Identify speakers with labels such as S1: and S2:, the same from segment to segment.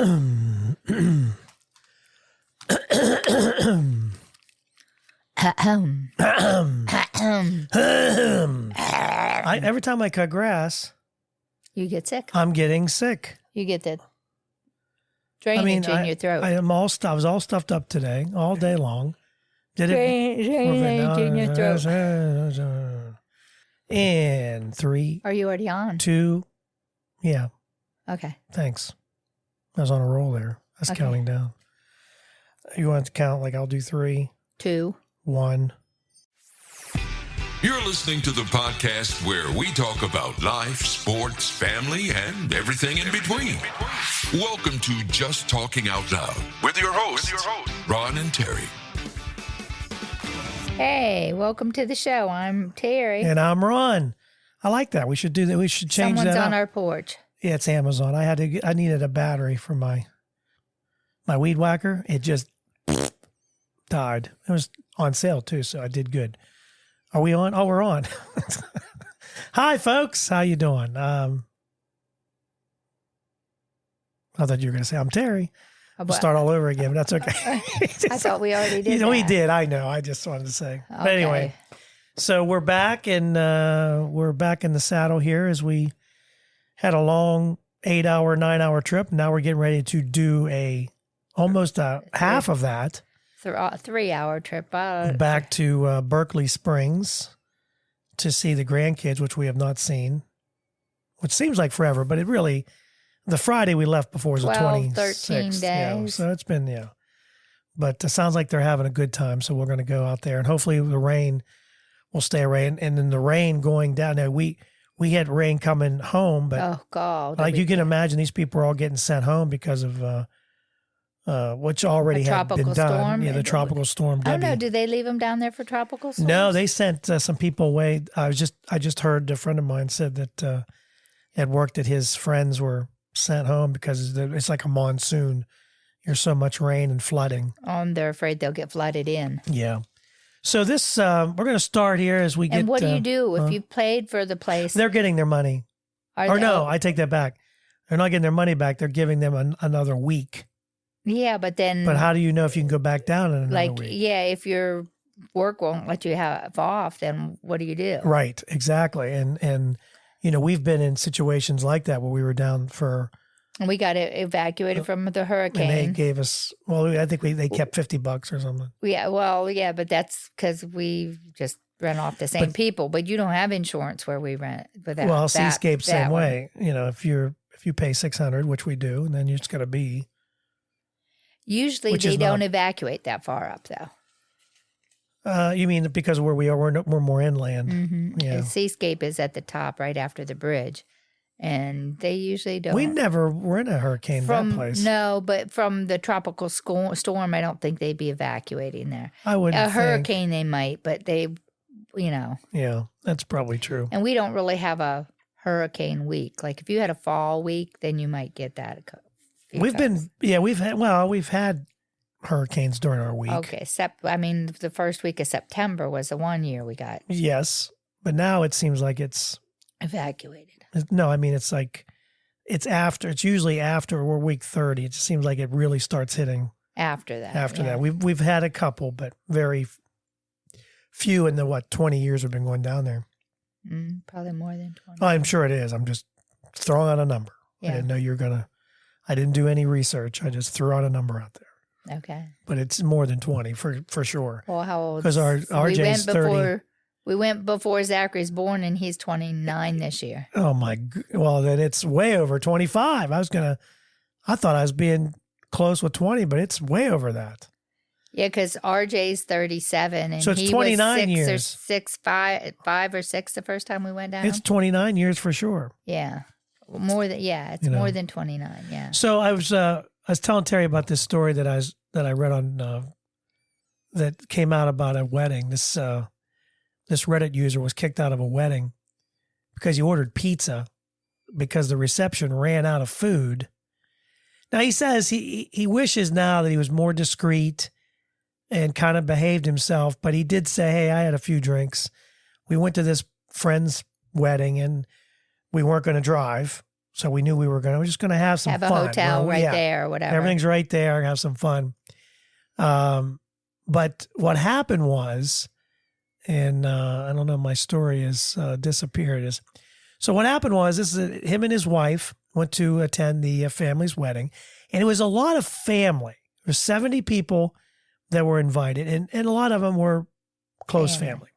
S1: Every time I cut grass,
S2: you get sick.
S1: I'm getting sick.
S2: You get the drainage in your throat.
S1: I was all stuffed up today, all day long.
S2: Drainage in your throat.
S1: And 3.
S2: Are you already on?
S1: 2. Yeah.
S2: Okay.
S1: Thanks. I was on a roll there. I was counting down. You want to count like I'll do 3?
S2: 2.
S1: 1.
S3: You're listening to the podcast where we talk about life, sports, family, and everything in between. Welcome to Just Talking Out Loud with your hosts, Ron and Terry.
S2: Hey, welcome to the show. I'm Terry.
S1: And I'm Ron. I like that. We should do that. We should change
S2: Someone's
S1: that
S2: on
S1: up.
S2: our porch.
S1: Yeah, it's Amazon. I needed a battery for my weed whacker. It just died. It was on sale too, so I did good. Are we on? Oh, we're on. Hi, folks. How you doing? I thought you were going to say, I'm Terry. We'll start all over again, but that's okay.
S2: I thought we already did that.
S1: We did. I know. I just wanted to say.
S2: Okay.
S1: But anyway, so we're back, and we're back in the saddle here as we had a long 8-hour, 9-hour trip. Now we're getting ready to do almost half of that.
S2: 3-hour trip.
S1: Back to Berkeley Springs to see the grandkids, which we have not seen, which seems like forever, but it really, the Friday we left before was the 26th.
S2: 13 days.
S1: Yeah, so it's been, But it sounds like they're having a good time, so we're going to go out there, and hopefully the rain will stay away. And then the rain going down there, we had rain coming home, but
S2: oh God,
S1: like you can imagine, these people are all getting sent home because of which already had been done.
S2: Storm?
S1: Yeah, the tropical storm.
S2: I don't know. Do they leave them down there for tropical storms?
S1: No, they sent some people away. I just heard a friend of mine said that had worked that his friends were sent home because it's like a monsoon. There's so much rain and flooding.
S2: They're afraid they'll get flooded in.
S1: Yeah. So this we're going to start here as we get.
S2: And what do you do if you played for the place?
S1: They're getting their money. No, I take that back. They're not getting their money back. They're giving them another week. Yeah,
S2: but then.
S1: But how do you know if you can go back down in another week?
S2: Yeah, if your work won't let you have off, then what do you do?
S1: Right, exactly. And we've been in situations like that where we were down for.
S2: And we got evacuated from the hurricane.
S1: And they gave us, I think they kept $50 or something.
S2: Yeah, but that's because we just rent off the same people. But you don't have insurance where we rent.
S1: Seascape same way. If you pay $600, which we do, and then you just got to be.
S2: Usually they don't evacuate that far up, though.
S1: You mean because where we are, we're more inland.
S2: Mm-hmm.
S1: Yeah.
S2: Seascape is at the top, right after the bridge, and they usually don't.
S1: We never were in a hurricane that place.
S2: No, but from the tropical storm, I don't think they'd be evacuating there.
S1: I wouldn't.
S2: Hurricane they might, but they,
S1: Yeah, that's probably true.
S2: And we don't really have a hurricane week. Like if you had a fall week, then you might get that. We've had hurricanes during our week. Okay, the first week of September was the one year we got.
S1: Yes, but now it seems like it's
S2: evacuated.
S1: No, I mean it's like it's usually after we're week 30. It just seems like it really starts hitting
S2: after that.
S1: That, we've had a couple, but very few in the 20 years we've been going down there.
S2: Probably more than 20.
S1: Oh, I'm sure it is. I'm just throwing out a number.
S2: Yeah.
S1: I didn't know you were gonna. I didn't do any research. I just threw out a number out there.
S2: Okay.
S1: But it's more than 20 for sure.
S2: Well, how old?
S1: Because RJ's 30.
S2: We went before Zachary's born, and he's 29 this year.
S1: Oh my! Well, then it's way over 25. I thought I was being close with 20, but it's way over that.
S2: Yeah, because RJ's 37, and
S1: so it's
S2: he
S1: 29
S2: was
S1: years.
S2: 5 or 6 the first time we went down.
S1: It's 29 years for sure.
S2: Yeah. More than more than 29. Yeah.
S1: So I was telling Terry about this story that I read on that came out about a wedding. This Reddit user was kicked out of a wedding because he ordered pizza because the reception ran out of food. Now he says he wishes now that he was more discreet and kind of behaved himself, but he did say, "Hey, I had a few drinks. We went to this friend's wedding and we weren't going to drive. So we knew we're just going to have some fun.
S2: Have a hotel there or whatever.
S1: Everything's right there. Have some fun. But what happened was, and I don't know, my story has disappeared. So what happened was, him and his wife went to attend the family's wedding, and it was a lot of family. There were 70 people that were invited, and a lot of them were close family.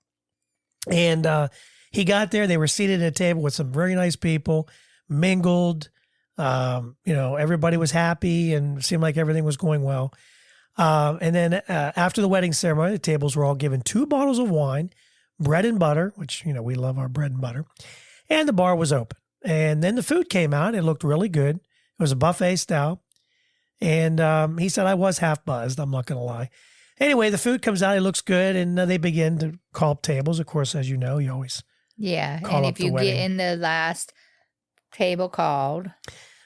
S1: And he got there. They were seated at a table with some very nice people, mingled. Everybody was happy and seemed like everything was going well. And then after the wedding ceremony, the tables were all given 2 bottles of wine, bread and butter, which, we love our bread and butter, and the bar was open. And then the food came out. It looked really good. It was a buffet style. And he said, I was half buzzed. I'm not going to lie. Anyway, the food comes out. It looks good. And they begin to call up tables. Of course, as you know, you always call
S2: and
S1: up
S2: if you
S1: the wedding.
S2: get in the last table called.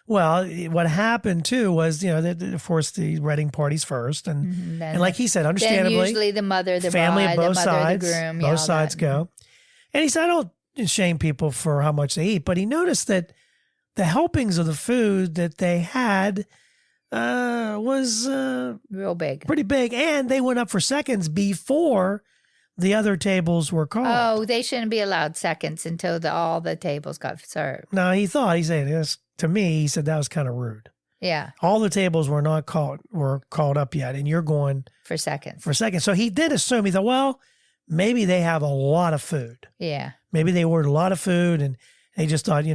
S1: Well, what happened too was, of course, the wedding party's first, and like he said, understandably,
S2: then usually the mother, the
S1: family
S2: bride,
S1: of both
S2: the mother,
S1: sides,
S2: the groom,
S1: both sides go. And he said, I don't shame people for how much they eat, but he noticed that the helpings of the food that they had was
S2: real big,
S1: pretty big, and they went up for seconds before the other tables were called.
S2: Oh, they shouldn't be allowed seconds until all the tables got served.
S1: No, he said this. To me, he said that was kind of rude.
S2: Yeah.
S1: All the tables were not called up yet, and you're going
S2: for seconds.
S1: So he did assume, he thought, well, maybe they have a lot of food.
S2: Yeah.
S1: Maybe they ordered a lot of food, and they just thought,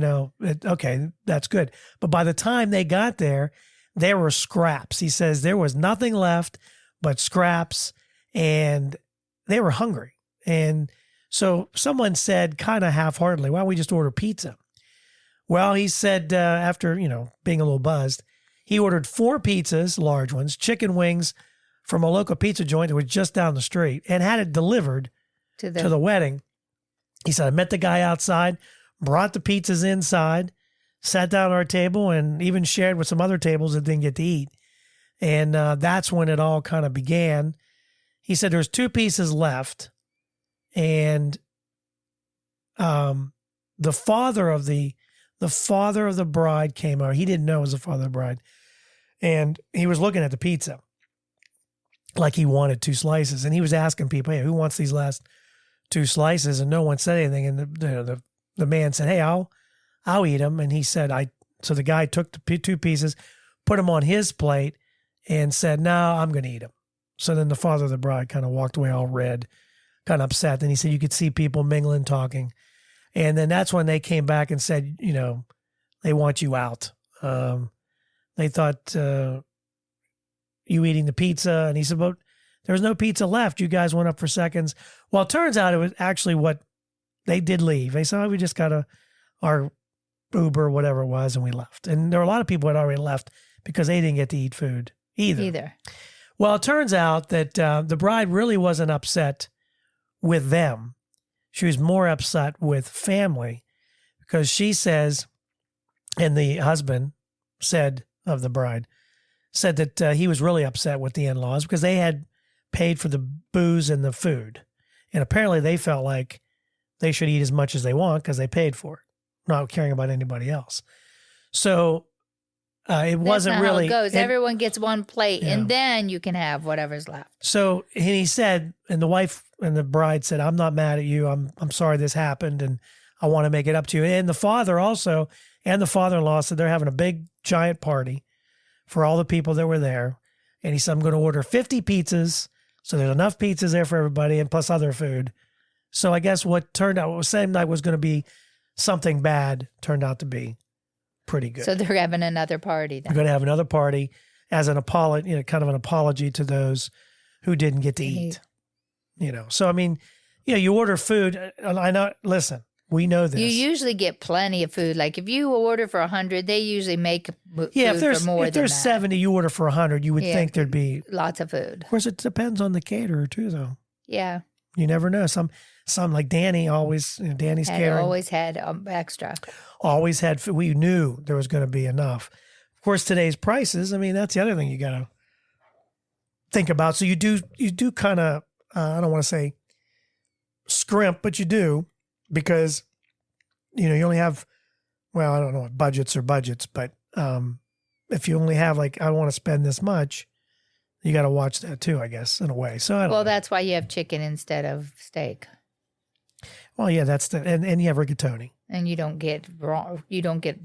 S1: okay, that's good. But by the time they got there were scraps. He says there was nothing left but scraps, and they were hungry. And so someone said kind of half-heartedly, why don't we just order pizza? Well, he said after, being a little buzzed, he ordered 4 pizzas, large ones, chicken wings from a local pizza joint that was just down the street, and had it delivered to the wedding. He said, I met the guy outside, brought the pizzas inside, sat down at our table, and even shared with some other tables that didn't get to eat. And that's when it all kind of began. He said there's 2 pieces left, and the father of the bride came over. He didn't know it was the father of the bride. And he was looking at the pizza like he wanted 2 slices. And he was asking people, hey, who wants these last 2 slices? And no one said anything. And the man said, hey, I'll eat them. And he said, so the guy took the 2 pieces, put them on his plate, and said, no, I'm going to eat them. So then the father of the bride kind of walked away all red, kind of upset. Then he said, you could see people mingling, talking. And then that's when they came back and said, they want you out. They thought you eating the pizza. And he said, but there's no pizza left. You guys went up for seconds. Well, it turns out it was actually what they did leave. They said, we just got our Uber, whatever it was, and we left. And there were a lot of people that had already left because they didn't get to eat food either. Well, it turns out that the bride really wasn't upset with them. She was more upset with family because she says, and the husband said of the bride, said that he was really upset with the in-laws because they had paid for the booze and the food. And apparently they felt like they should eat as much as they want because they paid for it, not caring about anybody else. So it wasn't really.
S2: How it goes. Everyone gets one plate, and then you can have whatever's left.
S1: So, and he said, and the wife and the bride said, I'm not mad at you. I'm sorry this happened, and I want to make it up to you. And the father also, and the father-in-law said they're having a big, giant party for all the people that were there. And he said, I'm going to order 50 pizzas. So there's enough pizzas there for everybody, and plus other food. So I guess what turned out, what same night was going to be something bad, turned out to be pretty good.
S2: So they're having another party then.
S1: We're going to have another party as an apology, kind of an apology to those who didn't get to eat. So I mean, you order food. I know. Listen, we know this.
S2: You usually get plenty of food. Like if you order for 100, they usually make food for more than that. If
S1: there's 70, you order for 100, you would think there'd be
S2: lots of food.
S1: Of course, it depends on the caterer too, though.
S2: Yeah.
S1: You never know. Some like Danny always, Danny's catering.
S2: Always had extra.
S1: Always had food. We knew there was going to be enough. Of course, today's prices, I mean, that's the other thing you got to think about. So you do kind of, I don't want to say scrimp, but you do, because, you only have well, I don't know what budgets are budgets, but if you only have like, I want to spend this much, you got to watch that too, I guess, in a way. So I don't know.
S2: That's why you have chicken instead of steak.
S1: Well, yeah, that's and you have rigatoni.
S2: And you don't get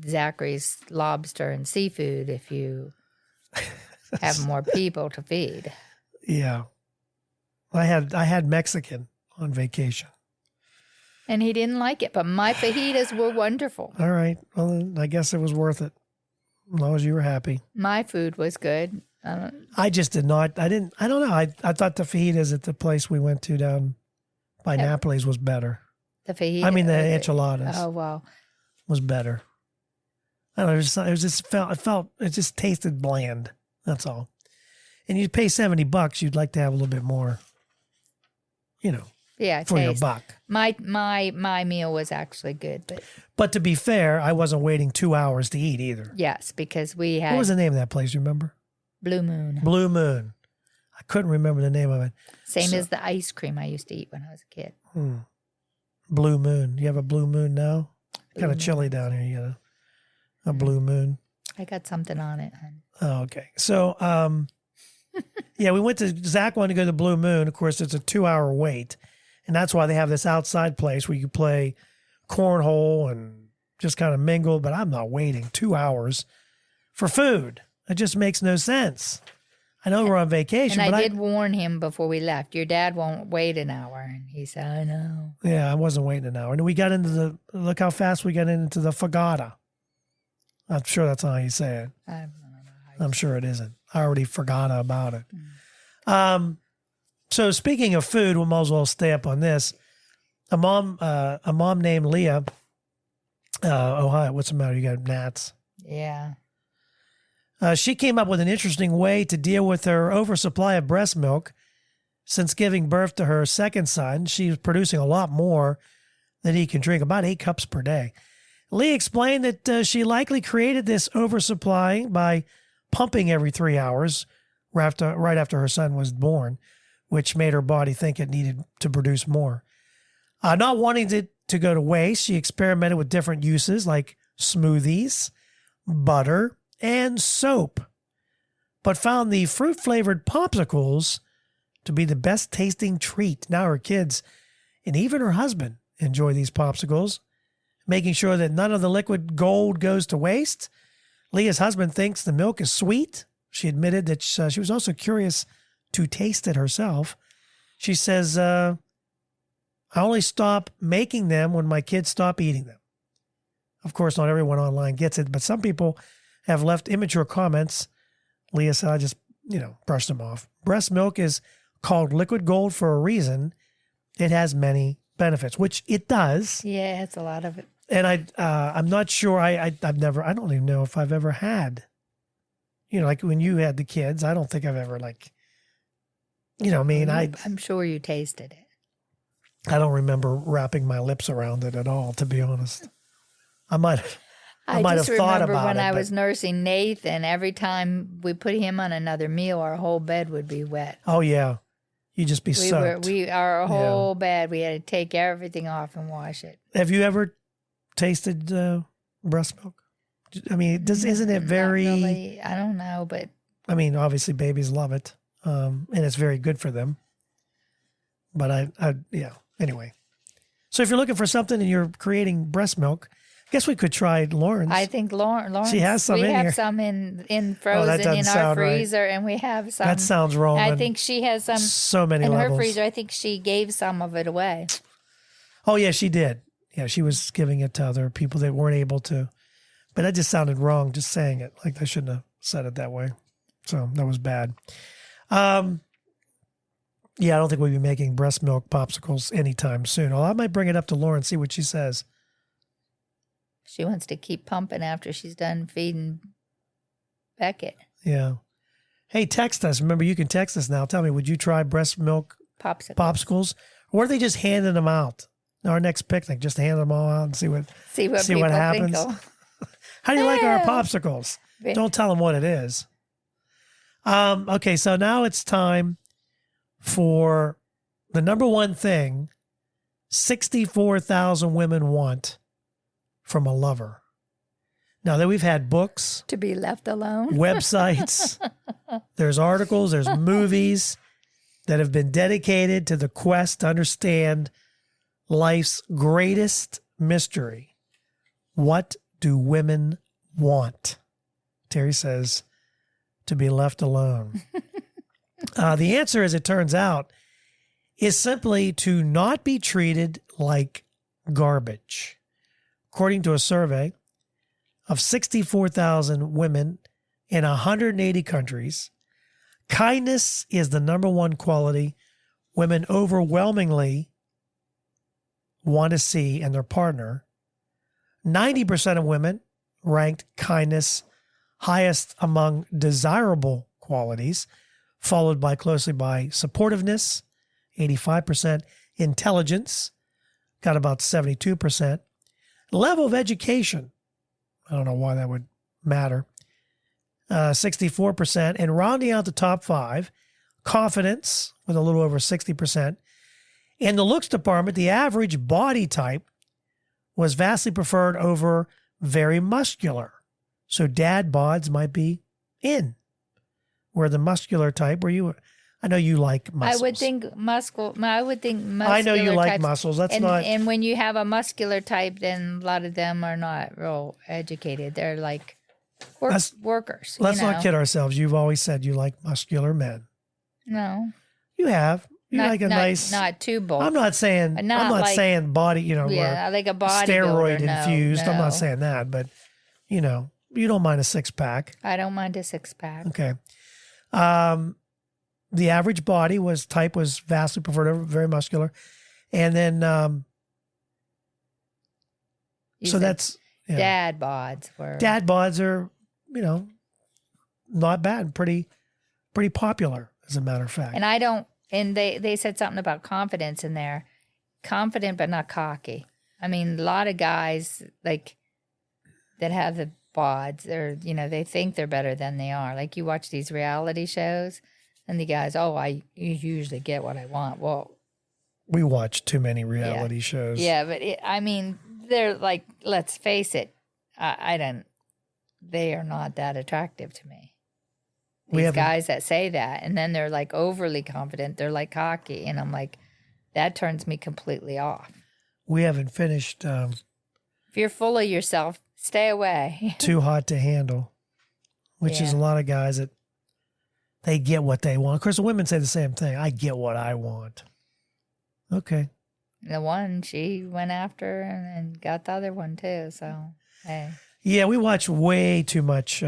S2: Zachary's lobster and seafood if you have more people to feed.
S1: Yeah. I had Mexican on vacation.
S2: And he didn't like it, but my fajitas were wonderful.
S1: All right. Well, then I guess it was worth it. As long as you were happy.
S2: My food was good.
S1: I just did not. I don't know. I thought the fajitas at the place we went to down by Napoli's was better.
S2: The fajita.
S1: I mean, the enchiladas.
S2: Oh, wow.
S1: Was better. I don't know. It just tasted bland. That's all. And you pay $70, you'd like to have a little bit more,
S2: yeah,
S1: for your buck.
S2: My meal was actually good,
S1: but to be fair, I wasn't waiting 2 hours to eat either.
S2: Yes, because we had.
S1: What was the name of that place? You remember?
S2: Blue Moon.
S1: Blue Moon. I couldn't remember the name of it.
S2: Same as the ice cream I used to eat when I was a kid.
S1: Blue Moon. You have a Blue Moon now? Kind of chilly down here. You got a Blue Moon.
S2: I got something on it, hon.
S1: Oh, okay. So, yeah, we went to, Zach wanted to go to Blue Moon. Of course, it's a 2-hour wait. And that's why they have this outside place where you play cornhole and just kind of mingle. But I'm not waiting 2 hours for food. It just makes no sense. I know we're on vacation.
S2: And I did warn him before we left. Your dad won't wait an hour. And he said, I know.
S1: Yeah, I wasn't waiting an hour. And we got into look how fast we got into the Fogata. I'm sure that's not how you say it.
S2: I don't know
S1: I'm sure it isn't. I already forgot about it. So speaking of food, we might as well stay up on this. A mom named Leah. Oh, hi. What's the matter? You got gnats?
S2: Yeah.
S1: She came up with an interesting way to deal with her oversupply of breast milk. Since giving birth to her second son, she's producing a lot more than he can drink, about 8 cups per day. Lee explained that she likely created this oversupply by pumping every 3 hours right after her son was born, which made her body think it needed to produce more. Not wanting it to go to waste, she experimented with different uses like smoothies, butter, and soap, but found the fruit-flavored popsicles to be the best tasting treat. Now her kids and even her husband enjoy these popsicles, making sure that none of the liquid gold goes to waste. Leah's husband thinks the milk is sweet. She admitted that she was also curious to taste it herself. She says, I only stop making them when my kids stop eating them. Of course, not everyone online gets it, but some people have left immature comments. Leah said, I just, brushed them off. Breast milk is called liquid gold for a reason. It has many benefits, which it does.
S2: Yeah, it's a lot of it.
S1: And I'm not sure. I don't even know if I've ever had, like when you had the kids, I don't think I've ever
S2: I'm sure you tasted it.
S1: I don't remember wrapping my lips around it at all, to be honest. I might have thought about it. I just remember
S2: when I was nursing Nathan, every time we put him on another meal, our whole bed would be wet.
S1: Oh, yeah. You'd just be soaked.
S2: Our whole bed, we had to take everything off and wash it.
S1: Have you ever tasted breast milk? I mean, isn't it very...
S2: Not really. I don't know, but...
S1: I mean, obviously babies love it, and it's very good for them. But yeah, anyway. So if you're looking for something and you're creating breast milk, I guess we could try Lauren's.
S2: I think Lauren.
S1: She has some in here.
S2: We have some in frozen in our freezer, right. And we have some.
S1: That sounds wrong.
S2: I think she has some.
S1: So many
S2: in
S1: levels.
S2: her freezer. I think she gave some of it away.
S1: Oh yeah, she did. Yeah, she was giving it to other people that weren't able to. But that just sounded wrong, just saying it. Like I shouldn't have said it that way. So that was bad. Yeah, I don't think we'll be making breast milk popsicles anytime soon. Although I might bring it up to Lauren and see what she says.
S2: She wants to keep pumping after she's done feeding Beckett.
S1: Yeah. Hey, text us. Remember, you can text us now. Tell me, would you try breast milk popsicles? Or are they just handing them out? Our next picnic, just hand them all out and see what happens. How do you like our popsicles? Don't tell them what it is. Okay, so now it's time for the number one thing 64,000 women want from a lover. Now that we've had books,
S2: to be left alone,
S1: websites, there's articles, there's movies that have been dedicated to the quest to understand life's greatest mystery. What do women want? Terry says, to be left alone. The answer, as it turns out, is simply to not be treated like garbage. According to a survey of 64,000 women in 180 countries, kindness is the number one quality women overwhelmingly want to see in their partner. 90% of women ranked kindness highest among desirable qualities, followed by closely by supportiveness, 85%, intelligence, got about 72%, level of education, I don't know why that would matter, 64%, and rounding out the top five, confidence with a little over 60%. In the looks department, the average body type was vastly preferred over very muscular. So dad bods might be in, where the muscular type, I know you like muscles.
S2: I would think muscular.
S1: I know you like
S2: types,
S1: muscles. That's
S2: and when you have a muscular type, then a lot of them are not real educated. They're like workers.
S1: Let's not kid ourselves. You've always said you like muscular men.
S2: No.
S1: You have. You like a nice.
S2: Not too bold.
S1: I'm not saying. I'm not saying body.
S2: Yeah, I like a body
S1: steroid
S2: builder.
S1: infused.
S2: No.
S1: I'm not saying that, but you don't mind a 6-pack.
S2: I don't mind a 6-pack.
S1: Okay. The average body was vastly preferred over very muscular, and then that's
S2: dad bods were.
S1: Dad bods are not bad, pretty popular as a matter of fact.
S2: And I don't. And they said something about confidence in there, confident but not cocky. I mean, a lot of guys like that have the bods, they think they're better than they are. Like you watch these reality shows, and the guys, you usually get what I want. Well,
S1: we watch too many reality shows.
S2: Yeah, but they're like, let's face it, they are not that attractive to me. These guys that say that, and then they're like overly confident, they're like cocky, and I'm like, that turns me completely off.
S1: We haven't finished.
S2: If you're full of yourself, stay away.
S1: Too hot to handle, which is a lot of guys that they get what they want. Of course, the women say the same thing. I get what I want. Okay.
S2: The one she went after and got the other one too. So, hey.
S1: Yeah, we watch way too much.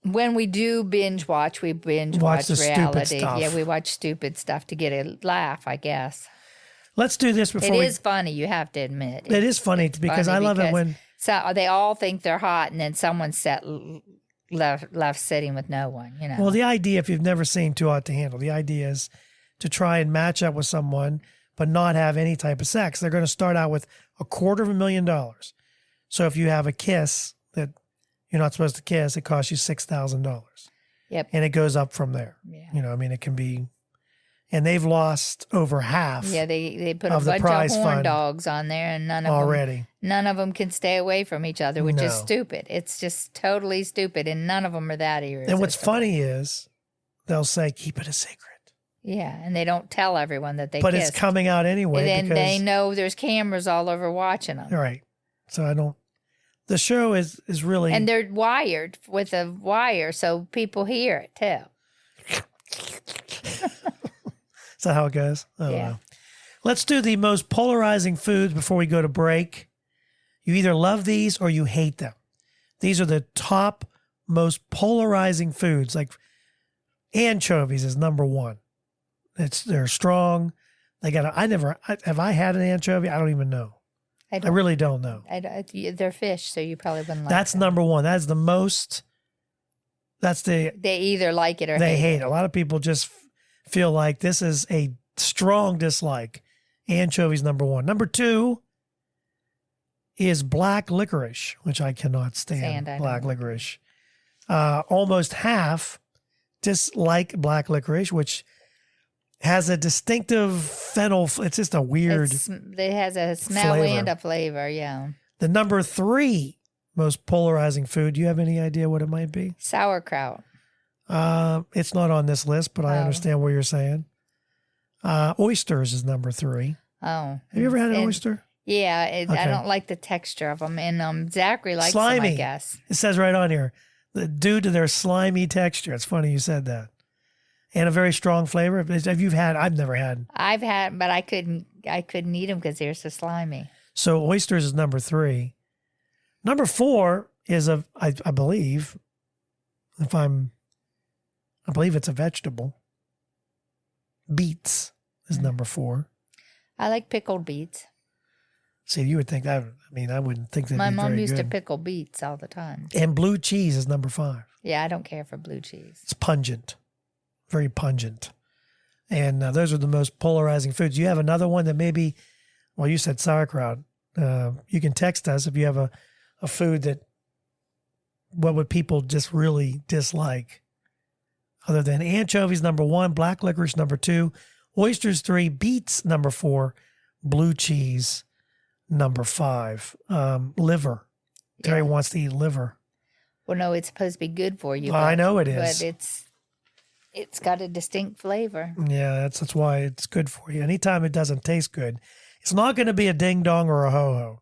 S2: When we do binge watch, we watch reality. Yeah, we watch stupid stuff to get a laugh, I guess.
S1: Let's do this before
S2: It is funny, you have to admit.
S1: It is funny because I love it when...
S2: So they all think they're hot, and then someone's left sitting with no one,
S1: Well, the idea, if you've never seen Too Hot to Handle, the idea is to try and match up with someone but not have any type of sex. They're going to start out with $250,000. So if you have a kiss that you're not supposed to kiss, it costs you $6,000.
S2: Yep.
S1: And it goes up from there.
S2: Yeah.
S1: It can be... And they've lost over half.
S2: Yeah, they put a bunch of horn dogs on there, and none of them can stay away from each other, which is stupid. It's just totally stupid, and none of them are that irresistible.
S1: And what's funny is they'll say, "Keep it a secret."
S2: Yeah, and they don't tell everyone that they
S1: But
S2: kissed.
S1: It's coming out anyway.
S2: And then they know there's cameras all over watching them.
S1: Right. So the show is really...
S2: And they're wired with a wire, so people hear it too.
S1: Is that how it goes? I don't know. Let's do the most polarizing foods before we go to break. You either love these or you hate them. These are the top most polarizing foods. Like anchovies is number one. They're strong. Have I had an anchovy? I don't even know. I really don't know.
S2: They're fish, so you probably wouldn't like
S1: That's
S2: them.
S1: number one. That's the most.
S2: They either like it or
S1: they hate it.
S2: it.
S1: A lot of people just feel like this is a strong dislike. Anchovies, number one. Number two is black licorice, which I cannot stand. Black licorice. Almost half dislike black licorice, which has a distinctive fennel. It's just a weird.
S2: It has a smell
S1: flavor.
S2: and a flavor. Yeah.
S1: The number three most polarizing food. Do you have any idea what it might be?
S2: Sauerkraut.
S1: It's not on this list, but I understand what you're saying. Oysters is number 3.
S2: Oh.
S1: Have you ever had an oyster?
S2: Yeah, I don't like the texture of them. And Zachary likes
S1: slimy.
S2: them, I guess.
S1: It says right on here, due to their slimy texture. It's funny you said that. And a very strong flavor. Have you had? I've never had.
S2: I've had, but I couldn't eat them because they're so slimy.
S1: So oysters is number 3. Number 4 is I believe, I believe it's a vegetable. Beets is number 4.
S2: I like pickled beets.
S1: See, you would think that. I mean, I wouldn't think that.
S2: My mom used to pickle beets all the time.
S1: And blue cheese is number 5.
S2: Yeah, I don't care for blue cheese.
S1: It's pungent, very pungent. And those are the most polarizing foods. You have another one that maybe, well, you said sauerkraut. You can text us if you have a food that, what would people just really dislike? Other than anchovies, number 1, black licorice, number 2, oysters, 3, beets, number 4, blue cheese, number 5, liver. Terry wants to eat liver.
S2: Well, no, it's supposed to be good for you.
S1: I know it is.
S2: But it's got a distinct flavor.
S1: Yeah, that's why it's good for you. Anytime it doesn't taste good, it's not going to be a ding-dong or a ho-ho,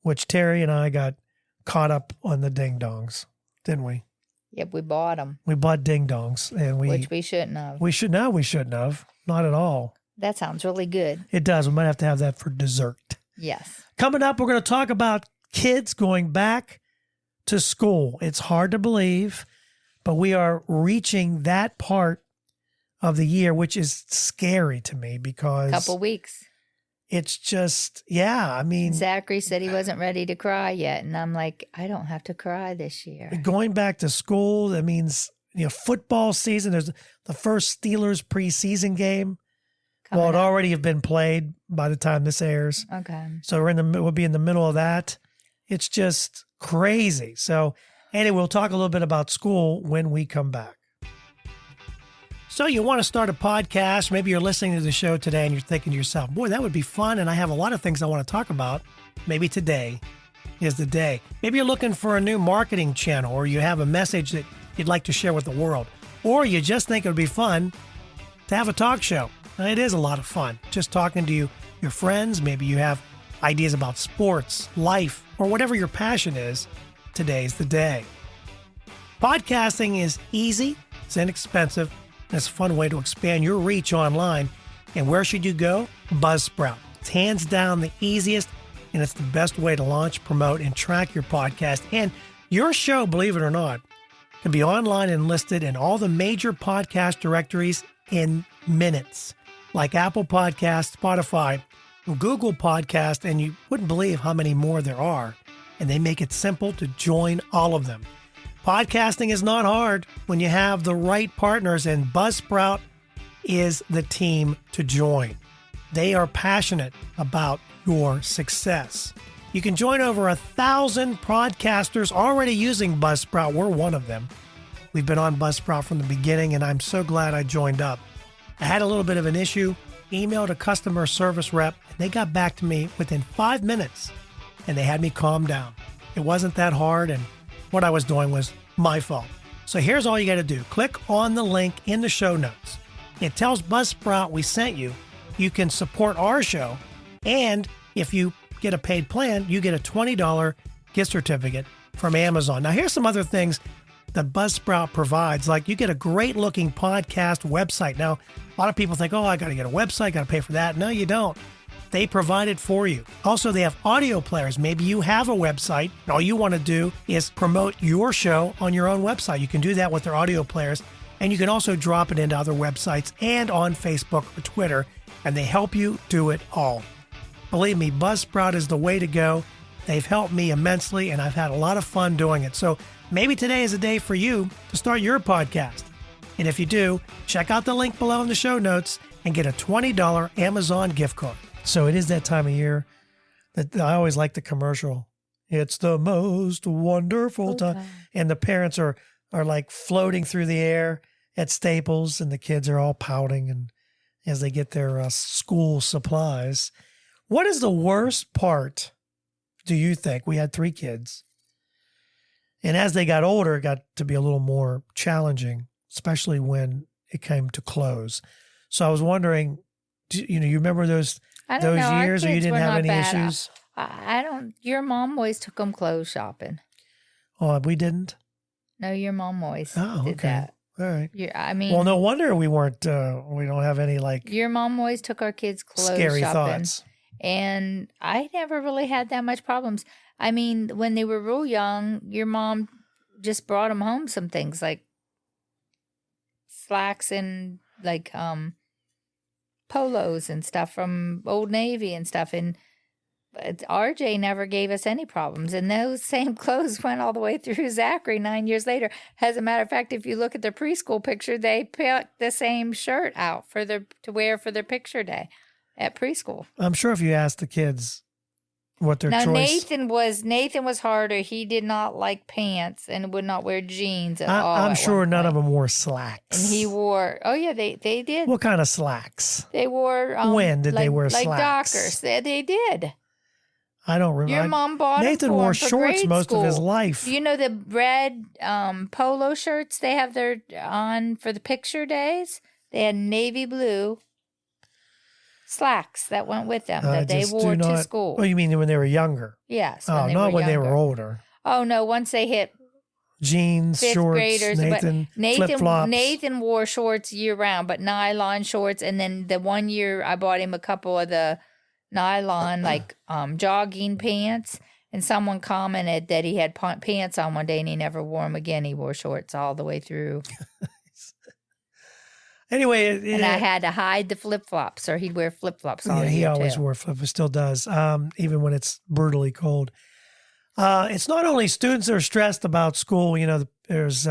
S1: which Terry and I got caught up on the ding-dongs, didn't we?
S2: Yep, we bought them.
S1: We bought ding-dongs.
S2: Which we shouldn't have.
S1: We shouldn't have. Not at all.
S2: That sounds really good.
S1: It does. We might have to have that for dessert.
S2: Yes.
S1: Coming up, we're going to talk about kids going back to school. It's hard to believe, but we are reaching that part of the year, which is scary to me because...
S2: Couple weeks.
S1: It's just, yeah, I mean...
S2: Zachary said he wasn't ready to cry yet, and I'm like, I don't have to cry this year.
S1: Going back to school, that means, football season. There's the first Steelers preseason game. Well, it already have been played by the time this airs.
S2: Okay.
S1: So we'll be in the middle of that. It's just crazy. So anyway, we'll talk a little bit about school when we come back. So you want to start a podcast. Maybe you're listening to the show today and you're thinking to yourself, boy, that would be fun. And I have a lot of things I want to talk about. Maybe today is the day. Maybe you're looking for a new marketing channel, or you have a message that you'd like to share with the world, or you just think it would be fun to have a talk show. And it is a lot of fun just talking to your friends. Maybe you have ideas about sports, life, or whatever your passion is. Today's the day. Podcasting is easy, it's inexpensive, and it's a fun way to expand your reach online. And where should you go? Buzzsprout. It's hands down the easiest, and it's the best way to launch, promote, and track your podcast. And your show, believe it or not, can be online and listed in all the major podcast directories in minutes, like Apple Podcasts, Spotify, Google Podcast, and you wouldn't believe how many more there are. And they make it simple to join all of them. Podcasting is not hard when you have the right partners, and Buzzsprout is the team to join. They are passionate about your success. You can join over 1,000 podcasters already using Buzzsprout. We're one of them. We've been on Buzzsprout from the beginning, and I'm so glad I joined up. I had a little bit of an issue, emailed a customer service rep, and they got back to me within 5 minutes, and they had me calm down. It wasn't that hard, and what I was doing was my fault. So here's all you got to do. Click on the link in the show notes. It tells Buzzsprout we sent you. You can support our show, and if you get a paid plan, you get a $20 gift certificate from Amazon. Now, here's some other things that Buzzsprout provides. Like, you get a great looking podcast website. Now, a lot of people think, oh, I got to get a website, got to pay for that. No, you don't. They provide it for you. Also, they have audio players. Maybe you have a website. All you want to do is promote your show on your own website. You can do that with their audio players. And you can also drop it into other websites and on Facebook or Twitter. And they help you do it all. Believe me, Buzzsprout is the way to go. They've helped me immensely, and I've had a lot of fun doing it. So maybe today is a day for you to start your podcast. And if you do, check out the link below in the show notes and get a $20 Amazon gift card. So it is that time of year that I always like the commercial. It's the most wonderful time. And the parents are like floating through the air at Staples, and the kids are all pouting and as they get their school supplies. What is the worst part, do you think? We had 3 kids. And as they got older, it got to be a little more challenging, especially when it came to clothes. So I was wondering, you remember those years, or you didn't have any issues?
S2: I don't. Your mom always took them clothes shopping.
S1: Oh, we didn't?
S2: No, your mom always did that.
S1: All right.
S2: Well,
S1: no wonder we weren't. We don't have any
S2: Your mom always took our kids clothes
S1: scary
S2: shopping,
S1: thoughts.
S2: And I never really had that much problems. When they were real young, your mom just brought them home some things like slacks and like polos and stuff from Old Navy and stuff. And RJ never gave us any problems. And those same clothes went all the way through Zachary 9 years later. As a matter of fact, if you look at their preschool picture, they picked the same shirt out to wear for their picture day at preschool.
S1: I'm sure if you asked the kids what their choice...
S2: Nathan was harder. He did not like pants and would not wear jeans at all.
S1: I'm sure none of them wore slacks.
S2: And he wore... Oh, yeah, they did.
S1: What kind of slacks?
S2: They wore...
S1: when did they wear slacks?
S2: Like Dockers. They did.
S1: I don't remember.
S2: Your mom bought
S1: Nathan
S2: them
S1: wore
S2: for
S1: shorts most of his life.
S2: You know the red polo shirts they have on for the picture days? They had navy blue slacks that went with them that they wore to school.
S1: Oh, you mean when they were younger?
S2: Yes.
S1: Oh, not when they were older.
S2: Oh, no. Once they hit
S1: jeans,
S2: fifth
S1: shorts,
S2: graders,
S1: Nathan flip-flops.
S2: Nathan wore shorts year-round, but nylon shorts. And then the one year I bought him a couple of the nylon, jogging pants. And someone commented that he had pants on one day and he never wore them again. He wore shorts all the way through.
S1: Anyway,
S2: and I had to hide the flip-flops, or he'd wear flip-flops all
S1: year. Yeah, he always
S2: too.
S1: wore flip-flops, still does, even when it's brutally cold. It's not only students that are stressed about school. There's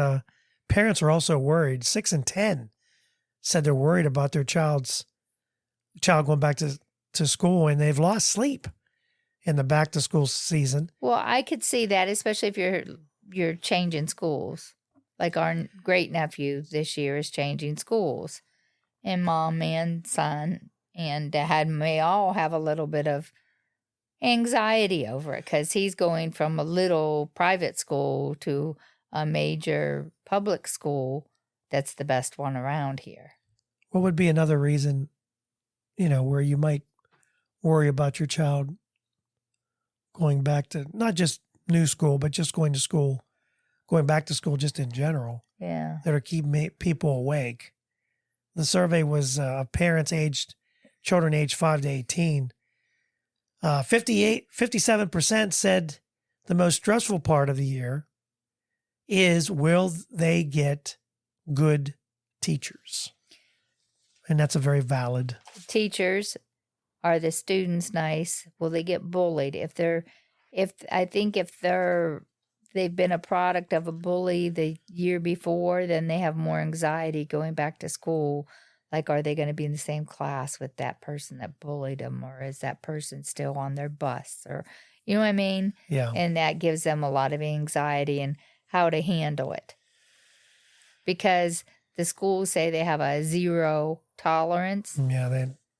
S1: parents are also worried. 6 and 10 said they're worried about their child going back to school, and they've lost sleep in the back-to-school season.
S2: Well, I could see that, especially if you're changing schools. Like our great-nephew this year is changing schools. And mom and son and dad may all have a little bit of anxiety over it because he's going from a little private school to a major public school that's the best one around here.
S1: What would be another reason, where you might worry about your child going back to not just new school, but just going back to school just in general?
S2: Yeah.
S1: That are keeping people awake. The survey was children aged 5 to 18. 57% said the most stressful part of the year is, will they get good teachers? And that's a very valid.
S2: Teachers, are the students nice? Will they get bullied? If they've been a product of a bully the year before, then they have more anxiety going back to school. Like, are they going to be in the same class with that person that bullied them? Or is that person still on their bus? Or, you know what I mean?
S1: Yeah.
S2: And that gives them a lot of anxiety and how to handle it. Because the schools say they have a 0 tolerance.
S1: Yeah,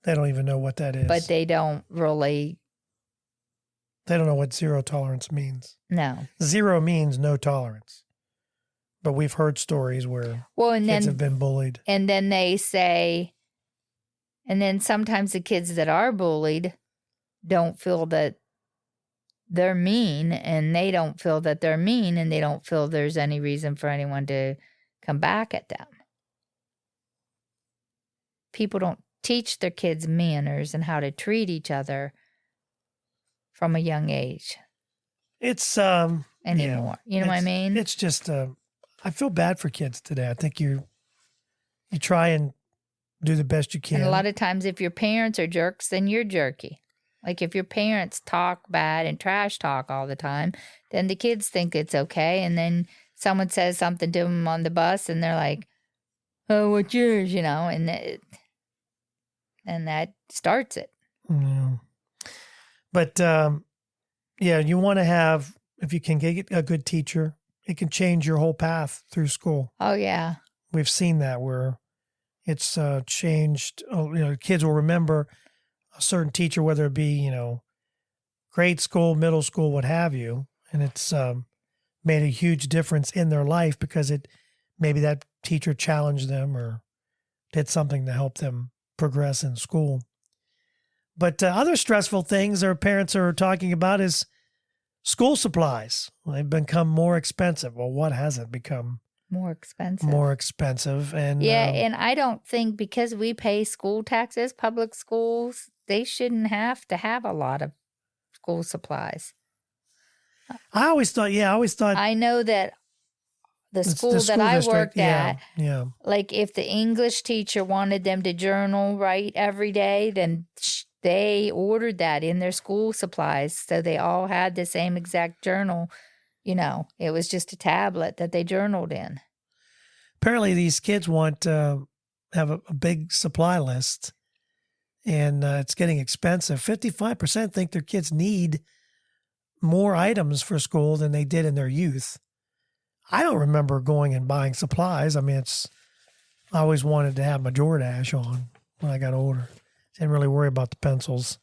S1: they don't even know what that is.
S2: But they don't really.
S1: They don't know what 0 tolerance means.
S2: No.
S1: 0 means no tolerance. But we've heard stories where kids have been bullied.
S2: And then they say, and then sometimes the kids that are bullied don't feel that they're mean, and they don't feel that they're mean, and they don't feel there's any reason for anyone to come back at them. People don't teach their kids manners and how to treat each other from a young age.
S1: It's
S2: anymore. You know what I mean?
S1: It's just I feel bad for kids today. I think you try and do the best you can.
S2: And a lot of times if your parents are jerks, then you're jerky. Like if your parents talk bad and trash talk all the time, then the kids think it's okay. And then someone says something to them on the bus and they're like, oh, what's yours? And that starts it.
S1: Yeah. But, you want to have, if you can get a good teacher, it can change your whole path through school.
S2: Oh, yeah.
S1: We've seen that where it's changed. Kids will remember a certain teacher, whether it be, grade school, middle school, what have you. And it's made a huge difference in their life because maybe that teacher challenged them or did something to help them progress in school. But other stressful things our parents are talking about is school supplies. They've become more expensive. Well, what hasn't become
S2: more expensive?
S1: More expensive. And
S2: and I don't think because we pay school taxes, public schools, they shouldn't have to have a lot of school supplies.
S1: I always thought.
S2: I know that the school that I worked at, like if the English teacher wanted them to journal right every day, then they ordered that in their school supplies. So they all had the same exact journal. It was just a tablet that they journaled in.
S1: Apparently these kids want to have a big supply list, and it's getting expensive. 55% think their kids need more items for school than they did in their youth. I don't remember going and buying supplies. I mean, I always wanted to have my Jordache on when I got older. Didn't really worry about the pencils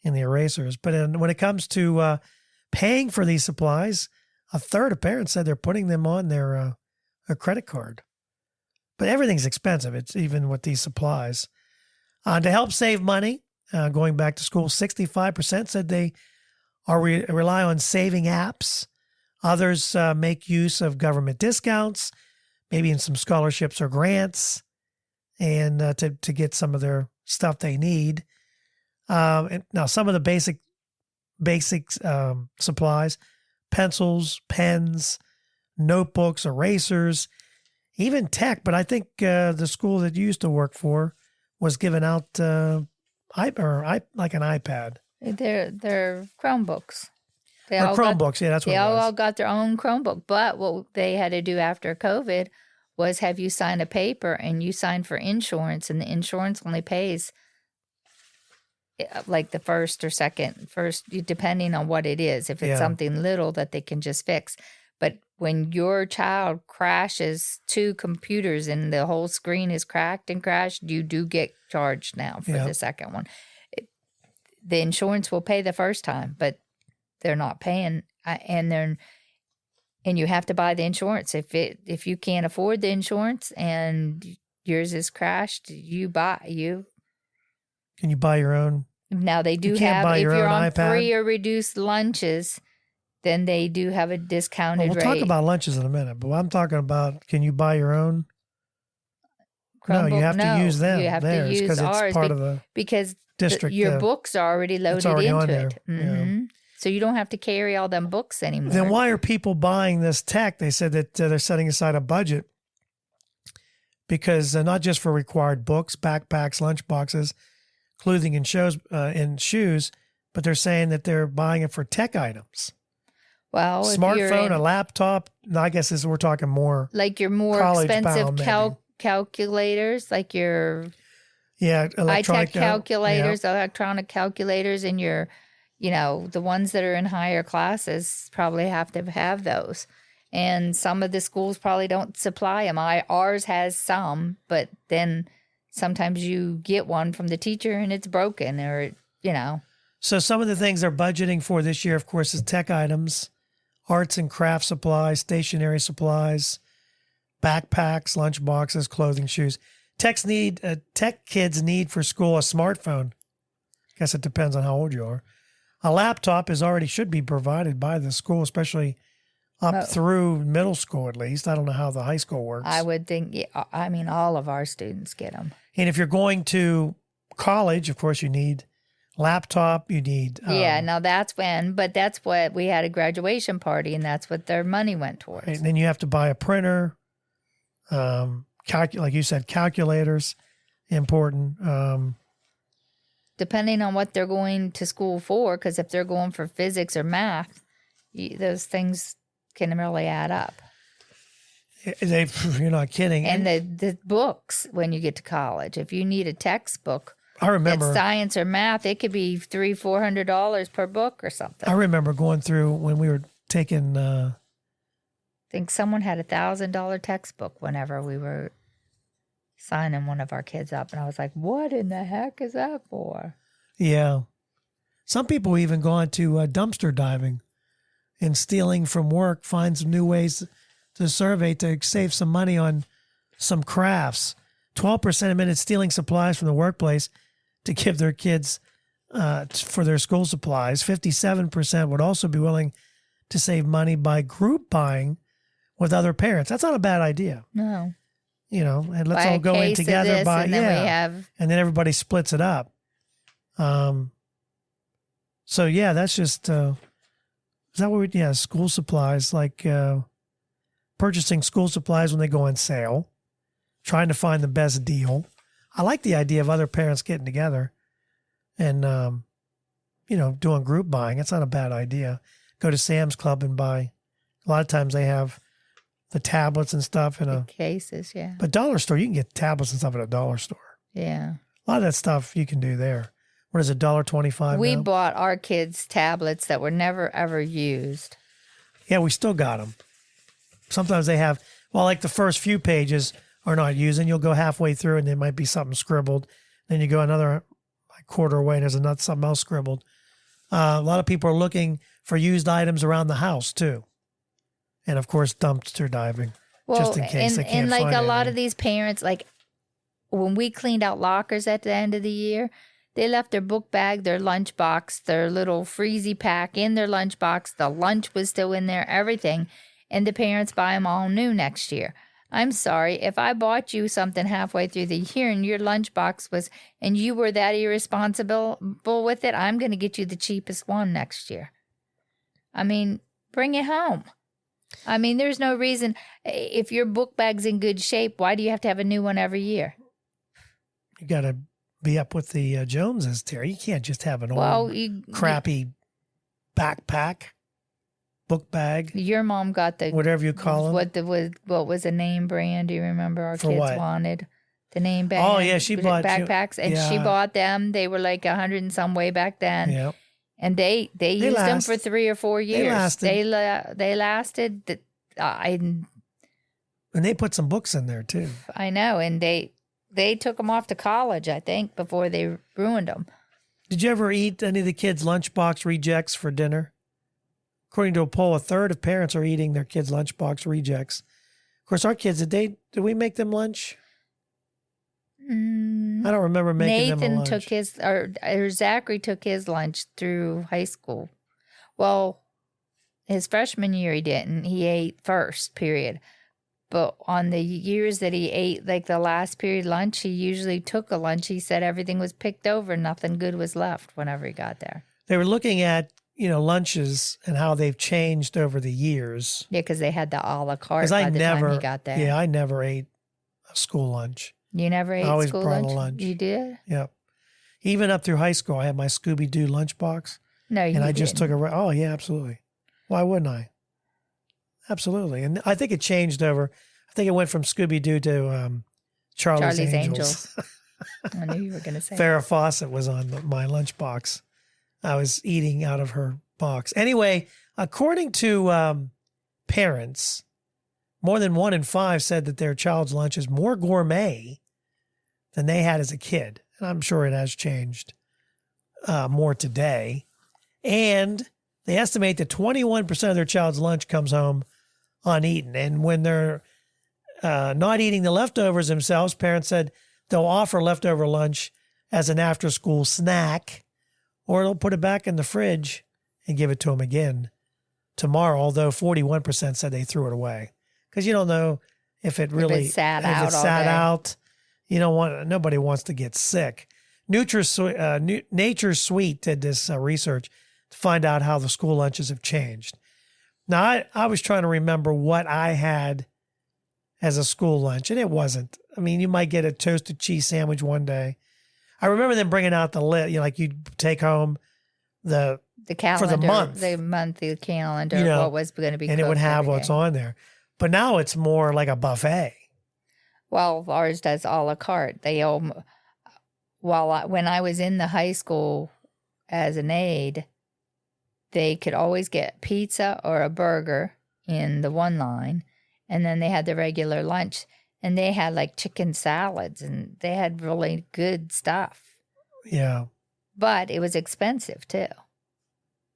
S1: and the erasers. But when it comes to paying for these supplies, a third of parents said they're putting them on their credit card. But everything's expensive. It's even with these supplies. To help save money, going back to school, 65% said they rely on saving apps. Others make use of government discounts, maybe in some scholarships or grants, and to get some of their stuff they need. And now, some of the basic supplies, pencils, pens, notebooks, erasers, even tech. But I think the school that you used to work for was giving out like an iPad.
S2: They're Chromebooks.
S1: That's what it was.
S2: They all got their own Chromebook. But what they had to do after COVID was have you sign a paper, and you sign for insurance, and the insurance only pays like the first, depending on what it is. If it's something little that they can just fix. But when your child crashes 2 computers and the whole screen is cracked and crashed, you do get charged now for the second one. The insurance will pay the first time, but they're not paying, and you have to buy the insurance. If you can't afford the insurance and yours is crashed, Can you buy your own? Now they do have, if you're on iPad? Free or reduced lunches, then they do have a discounted rate.
S1: We'll talk about lunches in a minute, but I'm talking about, can you buy your own? Chromebook? No, you have to use them.
S2: You have to use ours
S1: it's part of the
S2: because
S1: district.
S2: Your books are already loaded into it. Mm-hmm. So you don't have to carry all them books anymore.
S1: Then why are people buying this tech? They said that they're setting aside a budget because not just for required books, backpacks, lunch boxes, clothing and shoes, but they're saying that they're buying it for tech items.
S2: Well,
S1: smartphone, a laptop. I guess we're talking more
S2: like your more expensive calculators, like your iTech calculators, electronic calculators, and your, the ones that are in higher classes probably have to have those. And some of the schools probably don't supply them. Ours has some, but then sometimes you get one from the teacher and it's broken or.
S1: So some of the things they're budgeting for this year, of course, is tech items, arts and craft supplies, stationery supplies, backpacks, lunch boxes, clothing, shoes. Tech kids need for school a smartphone. I guess it depends on how old you are. A laptop should be provided by the school, especially up through middle school at least. I don't know how the high school works.
S2: I would think, all of our students get them.
S1: And if you're going to college, of course, you need laptop, you need...
S2: now that's what we had a graduation party, and that's what their money went towards.
S1: Right, and then you have to buy a printer, like you said, calculators, important.
S2: Depending on what they're going to school for, because if they're going for physics or math, those things can really add up.
S1: You're not kidding.
S2: And the books when you get to college, if you need a textbook,
S1: I remember
S2: science or math, it could be $300-$400 per book or something.
S1: I remember going through when we were taking.
S2: I think someone had $1,000 textbook whenever we were signing one of our kids up, and I was like, "What in the heck is that for?"
S1: Yeah, some people even gone to dumpster diving and stealing from work, find some new ways to survey to save some money on some crafts. 12% admitted stealing supplies from the workplace to give their kids for their school supplies. 57% would also be willing to save money by group buying with other parents. That's not a bad idea.
S2: No.
S1: And let's all go in together
S2: and then
S1: and then everybody splits it up. So yeah, that's just is that what school supplies, like purchasing school supplies when they go on sale, trying to find the best deal. I like the idea of other parents getting together and doing group buying. It's not a bad idea. Go to Sam's Club and buy. A lot of times they have the tablets and stuff in
S2: the cases, yeah.
S1: But dollar store, you can get tablets and stuff at a dollar store.
S2: Yeah.
S1: A lot of that stuff you can do there. What is it, $1.25?
S2: We bought our kids tablets that were never, ever used.
S1: Yeah, we still got them. Sometimes they have, like the first few pages are not used, and you'll go halfway through and there might be something scribbled. Then you go another quarter away and there's something else scribbled. A lot of people are looking for used items around the house too. And of course, dumpster diving, just in case they can't find
S2: a lot
S1: anything.
S2: of these parents, like when we cleaned out lockers at the end of the year, they left their book bag, their lunch box, their little freezy pack in their lunch box. The lunch was still in there, everything. And the parents buy them all new next year. I'm sorry, if I bought you something halfway through the year and your lunchbox and you were that irresponsible with it, I'm going to get you the cheapest one next year. I mean, bring it home. I mean, there's no reason. If your book bag's in good shape, why do you have to have a new one every year?
S1: You got to be up with the Joneses, Terry. You can't just have an old crappy backpack. Book bag.
S2: Your mom got the
S1: whatever you call them.
S2: What was a name brand? Do you remember our kids wanted the name bag?
S1: Oh yeah, she bought
S2: backpacks, and she bought them. They were like 100 and some way back then.
S1: Yeah,
S2: and they used them for 3 or 4 years. They lasted.
S1: And they put some books in there too.
S2: I know, and they took them off to college, I think, before they ruined them.
S1: Did you ever eat any of the kids' lunchbox rejects for dinner? According to a poll, a third of parents are eating their kids' lunchbox rejects. Of course, our kids, did we make them lunch? I don't remember making them a lunch.
S2: Nathan took his, or Zachary took his lunch through high school. Well, his freshman year he didn't. He ate first period. But on the years that he ate, like the last period lunch, he usually took a lunch. He said everything was picked over. Nothing good was left whenever he got there.
S1: They were looking at lunches and how they've changed over the years.
S2: Yeah, because they had the a la carte by the time he got there.
S1: Yeah, I never ate a school lunch.
S2: You never ate
S1: I always
S2: school
S1: brought
S2: lunch?
S1: a lunch.
S2: You did?
S1: Yep. Even up through high school, I had my Scooby-Doo lunchbox.
S2: No, you didn't.
S1: And I just took a... Oh, yeah, absolutely. Why wouldn't I? Absolutely. And I think it changed over... I think it went from Scooby-Doo to Charlie's Angels.
S2: I knew you were going to say
S1: Farrah Fawcett was on my lunchbox. I was eating out of her box. Anyway, according to parents, more than 1 in 5 said that their child's lunch is more gourmet than they had as a kid. And I'm sure it has changed more today. And they estimate that 21% of their child's lunch comes home uneaten. And when they're not eating the leftovers themselves, parents said they'll offer leftover lunch as an after-school snack, or they'll put it back in the fridge and give it to them again tomorrow, although 41% said they threw it away. Because you don't know if it really
S2: sat
S1: out. You don't want, nobody wants to get sick. Nature's Sweet did this research to find out how the school lunches have changed. Now, I was trying to remember what I had as a school lunch, and it wasn't. I mean, you might get a toasted cheese sandwich one day. I remember them bringing out the list, like you'd take home the calendar for
S2: the monthly calendar, what was going to be,
S1: and it would have what's on there. But now it's more like a buffet.
S2: Well, ours does a la carte. When I was in the high school as an aide, they could always get pizza or a burger in the one line, and then they had the regular lunch. And they had like chicken salads, and they had really good stuff.
S1: Yeah.
S2: But it was expensive too.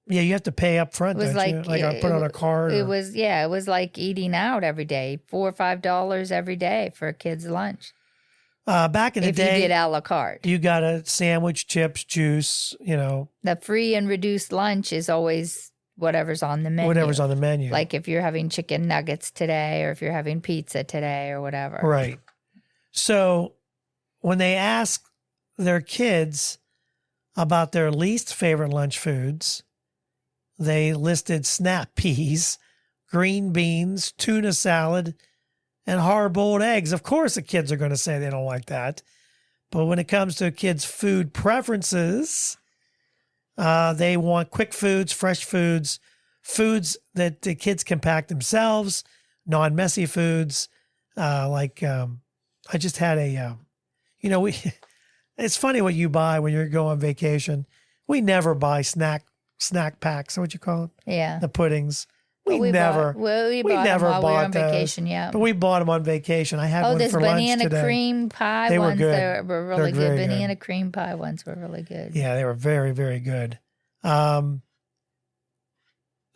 S1: Yeah, you have to pay up front,
S2: It was
S1: don't you? Like I put on a card.
S2: It was like eating out every day, $4 or $5 every day for a kid's lunch.
S1: Back in the day,
S2: if you did a la carte,
S1: you got a sandwich, chips, juice.
S2: The free and reduced lunch is always whatever's on the menu.
S1: Whatever's on the menu.
S2: Like if you're having chicken nuggets today, or if you're having pizza today, or whatever.
S1: Right. So when they ask their kids about their least favorite lunch foods, they listed snap peas, green beans, tuna salad, and hard-boiled eggs. Of course, the kids are going to say they don't like that. But when it comes to kids' food preferences, they want quick foods, fresh foods, foods that the kids can pack themselves, non-messy foods. I just had it's funny what you buy when you go on vacation. We never buy snack packs. Is that what you call it?
S2: Yeah.
S1: The puddings. We
S2: bought
S1: never
S2: them while we were on vacation, yeah.
S1: But we bought them on vacation. I had one for lunch today.
S2: Banana cream pie
S1: they
S2: ones
S1: were good.
S2: They were really
S1: They're
S2: good. Banana
S1: good.
S2: cream pie ones were really good.
S1: Yeah, they were very, very good. So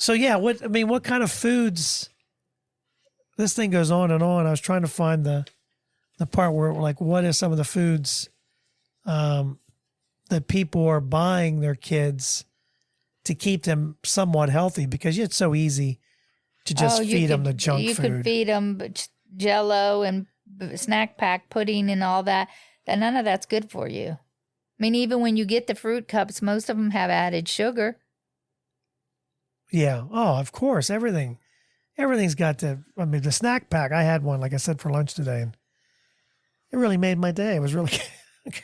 S1: yeah, what kind of foods? This thing goes on and on. I was trying to find the part where like, what are some of the foods that people are buying their kids to keep them somewhat healthy, because it's so easy to just feed them the junk food.
S2: You could feed them Jell-O and snack pack pudding and all that. None of that's good for you. I mean, even when you get the fruit cups, most of them have added sugar.
S1: Yeah. Oh, of course. Everything's got the snack pack. I had one, like I said, for lunch today, and it really made my day. It was really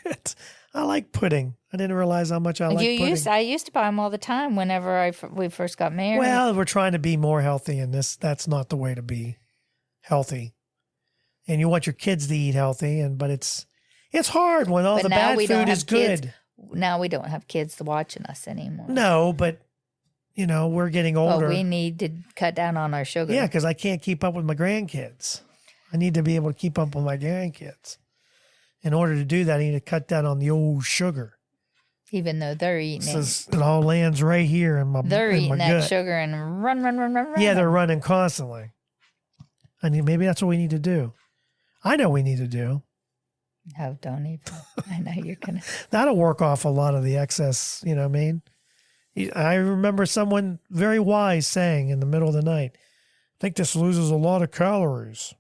S1: good. I like pudding. I didn't realize how much I like pudding.
S2: I used to buy them all the time whenever we first got married.
S1: Well, we're trying to be more healthy, and that's not the way to be healthy. And you want your kids to eat healthy, but it's hard when all the bad food is good.
S2: Now we don't have kids watching us anymore.
S1: No, but we're getting older.
S2: Well, we need to cut down on our sugar.
S1: Yeah, because I can't keep up with my grandkids. I need to be able to keep up with my grandkids. In order to do that, I need to cut down on the old sugar.
S2: Even though they're eating
S1: it all lands right here in my gut.
S2: They're eating that sugar and run.
S1: Yeah, they're running constantly. I mean, maybe that's what we need to do. I know we need to do.
S2: No, don't even. I know you're going to.
S1: That'll work off a lot of the excess, you know what I mean? I remember someone very wise saying in the middle of the night, I think this loses a lot of calories.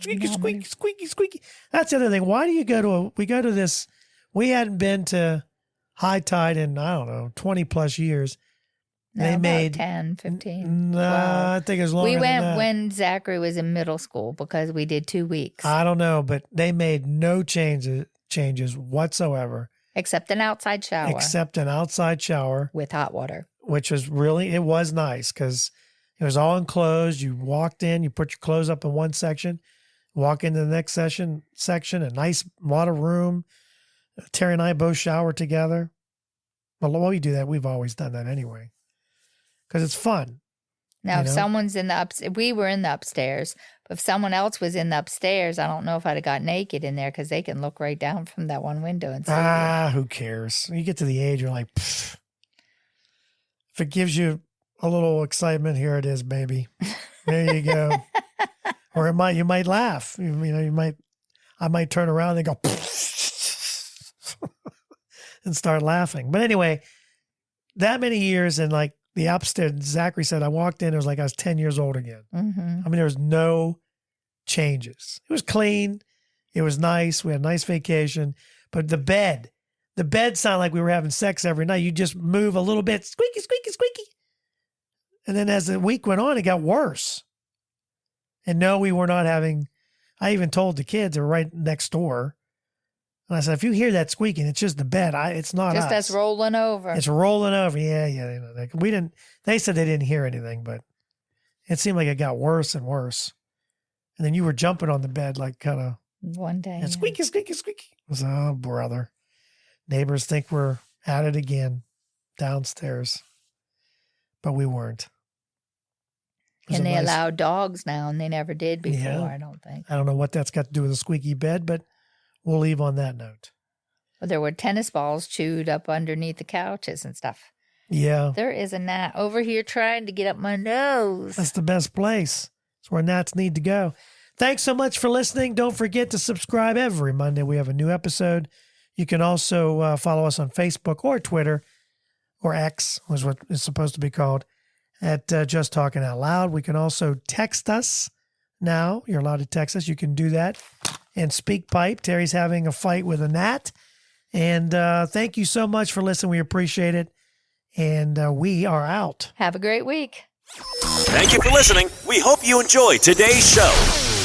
S1: Squeaky, squeaky, squeaky, squeaky. That's the other thing. Why do you we go to this, we hadn't been to High Tide in, 20 plus years.
S2: No,
S1: they
S2: about
S1: made
S2: 10, 15.
S1: No, 12. I think it was longer
S2: We went
S1: than that.
S2: when Zachary was in middle school because we did 2 weeks.
S1: I don't know, but they made no changes whatsoever.
S2: Except an outside shower. With hot water.
S1: Which was it was nice because it was all enclosed. You walked in, you put your clothes up in one section, walk into the next section, a nice lot of room. Terry and I both shower together. Well, while we do that, we've always done that anyway. Because it's fun.
S2: Now, if someone's in the we were in the upstairs, but if someone else was in the upstairs, I don't know if I'd have got naked in there because they can look right down from that one window and see you.
S1: Who cares? You get to the age, you're like, pfft. If it gives you a little excitement, here it is, baby. There you go. Or you might laugh. I might turn around and go, and start laughing. But anyway, that many years and like the upstairs, Zachary said, I walked in, it was like I was 10 years old again.
S2: Mm-hmm.
S1: I mean, there was no changes. It was clean. It was nice. We had a nice vacation. But the bed sounded like we were having sex every night. You just move a little bit, squeaky, squeaky, squeaky. And then as the week went on, it got worse. And no, we were not having, I even told the kids, they were right next door. And I said, if you hear that squeaking, it's just the bed. It's not
S2: just
S1: us.
S2: us rolling over.
S1: It's rolling over. Yeah. They said they didn't hear anything, but it seemed like it got worse and worse. And then you were jumping on the bed like kind of.
S2: One day.
S1: And squeaky, squeaky, squeaky. I was, oh, brother. Neighbors think we're at it again downstairs. But we weren't.
S2: And they allow dogs now, and they never did before,
S1: Yeah.
S2: I don't think.
S1: I don't know what that's got to do with a squeaky bed, but we'll leave on that note.
S2: Well, there were tennis balls chewed up underneath the couches and stuff.
S1: Yeah.
S2: There is a gnat over here trying to get up my nose.
S1: That's the best place. It's where gnats need to go. Thanks so much for listening. Don't forget to subscribe. Every Monday we have a new episode. You can also follow us on Facebook or Twitter, or X was what it's supposed to be called, at Just Talking Out Loud. We can also text us now. You're allowed to text us. You can do that. And SpeakPipe. Terry's having a fight with a gnat. And thank you so much for listening. We appreciate it. And we are out.
S2: Have a great week.
S4: Thank you for listening. We hope you enjoyed today's show.